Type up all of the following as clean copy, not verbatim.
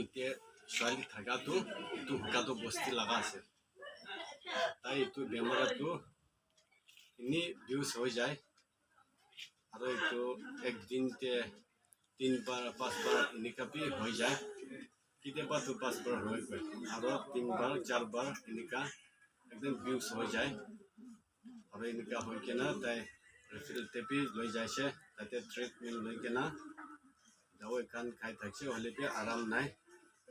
এতিয়া ছোৱালী থাকাটো এইটো শুকাটো বস্তি লগা আছে তাই এইটো বেমাৰটো এনেই বিউজ হৈ যায় আৰু এইটো একদিনতে 3 বাৰ 5 বাৰ এনেকুৱাকৈ হৈ যায় কেতিয়াবাতো 5 বাৰ হৈ গৈ আৰু 3 বাৰ 4 বাৰ এনেকুৱা একদম বিউজ হৈ যায় আৰু এনেকুৱা হৈ কিনে তাই ৰেফাৰেল টেপি লৈ যাইছে তাতে ট্ৰিটমেণ্ট লৈ কিনে দাৱাই খান খাই থাকছে হ'লেতো আৰাম নাই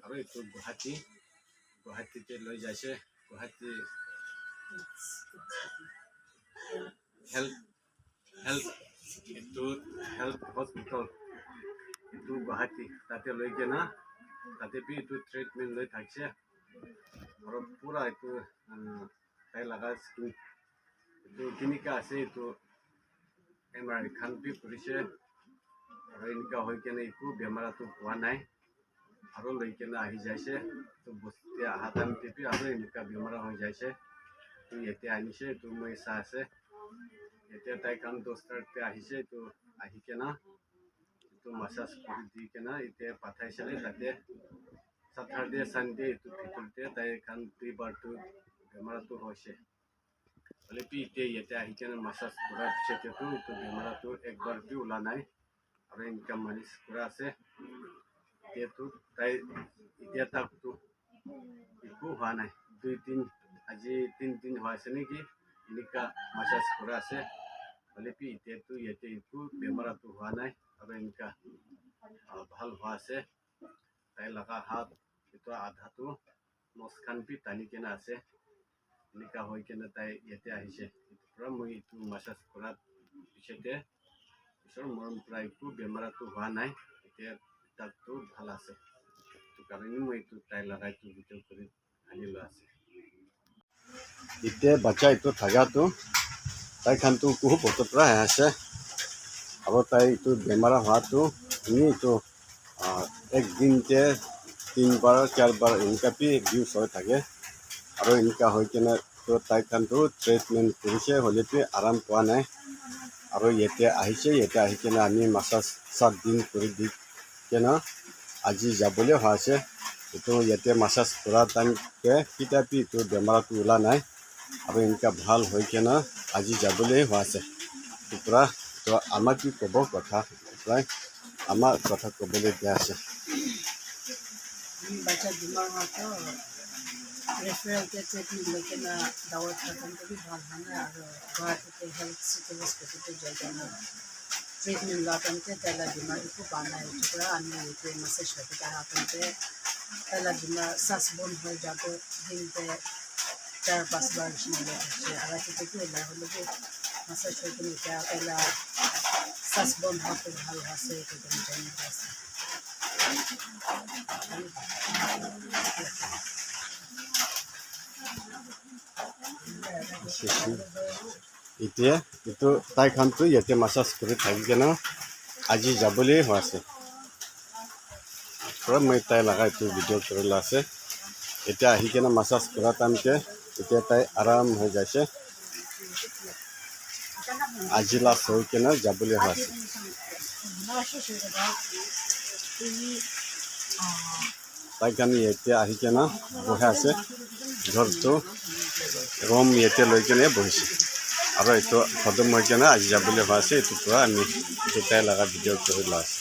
আৰু এইটো গুৱাহাটীতে লৈ যাইছে গুৱাহাটী হেল্থ হস্পিটেল এইটো গুৱাহাটী তাতে লৈ কিনে তাতে বি এইটো ট্ৰিটমেণ্ট লৈ থাকছে আৰু পুৰা এইটো তাই লগা স্কিন এইটো কেনেকুৱা আছে এইটো এমআৰআই খান বি কৰিছে আৰু এনেকুৱা হৈ কিনে একো বেমাৰটো হোৱা নাই আৰু লৈ কিনে আহি যাইছে তো বস্তি অহা টাইম টিপি আৰু এনেকুৱা বেমাৰ হৈ যাইছে তো এতিয়া আনিছে তো মই চাই আছে এতিয়া তাই কাম 10টাতে আহিছে তো আহি কিনে এইটো মাছাজ কৰি দি কিনে এতিয়া পঠাইছিলে তাতে Saturday Sunday itu ভিতৰতে তাই কাম দুইবাৰটো বেমাৰটো হৈছে হ'লে পি এতিয়া ইয়াতে আহি কিনে মাছাজ কৰাৰ পিছতেতো এইটো বেমাৰটো একবাৰটো ওলা নাই আৰু এনেকুৱা মালিচ কৰা আছে এতিয়াতো তাই এতিয়া তাকতো একো হোৱা নাই 2-3 আজি 3 দিন হৈ আছে নেকি এনেকুৱা মাছাজ কৰা আছে হ'লে পি এতিয়াতো ইয়াতে একো বেমাৰটো হোৱা নাই আৰু এনেকুৱা ভাল হোৱা আছে তাই লগা হাত itu আধাটো নচ খান বি টানি কেনে আছে এনেকুৱা হৈ কেনে তাই ইয়াতে আহিছে পৰা মই এইটো মাছাজ কৰাৰ পিছতে পিছৰ মৰম পৰা একো বেমাৰটো হোৱা নাই এতিয়া তাকতো ভাল আছে সেইটো কাৰণে মই এইটো তাই লগাইটো ভিডিঅ' কৰি আনি লোৱা আছে এতিয়া বাচ্চা এইটো থাকাটো তাই খানটো বহুত বছৰৰ পৰা আছে আৰু তাই এইটো বেমাৰ হোৱাটো এনেই এইটো একদিনতে 3 বাৰ 4 বাৰ এনেকুৱাকৈ বিউজ হৈ থাকে আৰু এনেকুৱা হৈ কিনে তো তাই খানটো ট্ৰিটমেণ্ট কৰিছে হ'লেতো আৰাম পোৱা নাই আৰু ইয়াতে আহিছে ইয়াতে আহি কিনে আমি মাছাজ 7 দিন কৰি দি কিনে আজি যাবলৈ হোৱা আছে এইটো ইয়াতে মাছাজ কৰা টাইমতে কিতাপি এইটো বেমাৰটো ওলা নাই আৰু এনেকুৱা ভাল হৈ কিনে আজি যাবলৈ হোৱা আছে পূৰা তো আমাক কি ক'ব কথা প্ৰায় আমাৰ কথা ক'বলৈ দিয়া আছে बच्चा बीमार हुआ तो रेफरल के ट्रीटमेंट लेके ना दवा खत्म तो भी भाग है और गुवाहाटी के हेल्थ सिटी हॉस्पिटल पे जाकर ट्रीटमेंट लाटन के पहला बीमारी को पाना है टुकड़ा अन्य के मैसेज होते हैं अपन पे पहला बीमार सांस बंद हो जाते दिन पे 4-5 बार शिमला है अगर तो कोई ना हो लोग मैसेज होते हैं क्या पहला सांस बंद होते हाल हासे के जाने वास्ते এতিয়া এইটো তাই খানটো ইয়াতে মাছাজ কৰি থাকি কিনে আজি যাবলৈ হোৱা আছে পূৰা মই তাই লগা এইটো ভিডিঅ' কৰি লোৱা আছে এতিয়া আহি কিনে মাছাজ কৰা টাইমতে এতিয়া তাই আৰাম হৈ যাইছে আজি লাষ্ট হৈ কিনে যাবলৈ হোৱা আছে তাই কাৰণে এতিয়া আহি কিনে বহি আছে ঘৰটো ৰুম ইয়াতে লৈ কিনে বহিছে আৰু এইটো খতম হৈ কিনে আজি যাবলৈ হোৱা আছে এইটো পৰা আমি তাই লগা ভিডিঅ' কৰি লোৱা আছে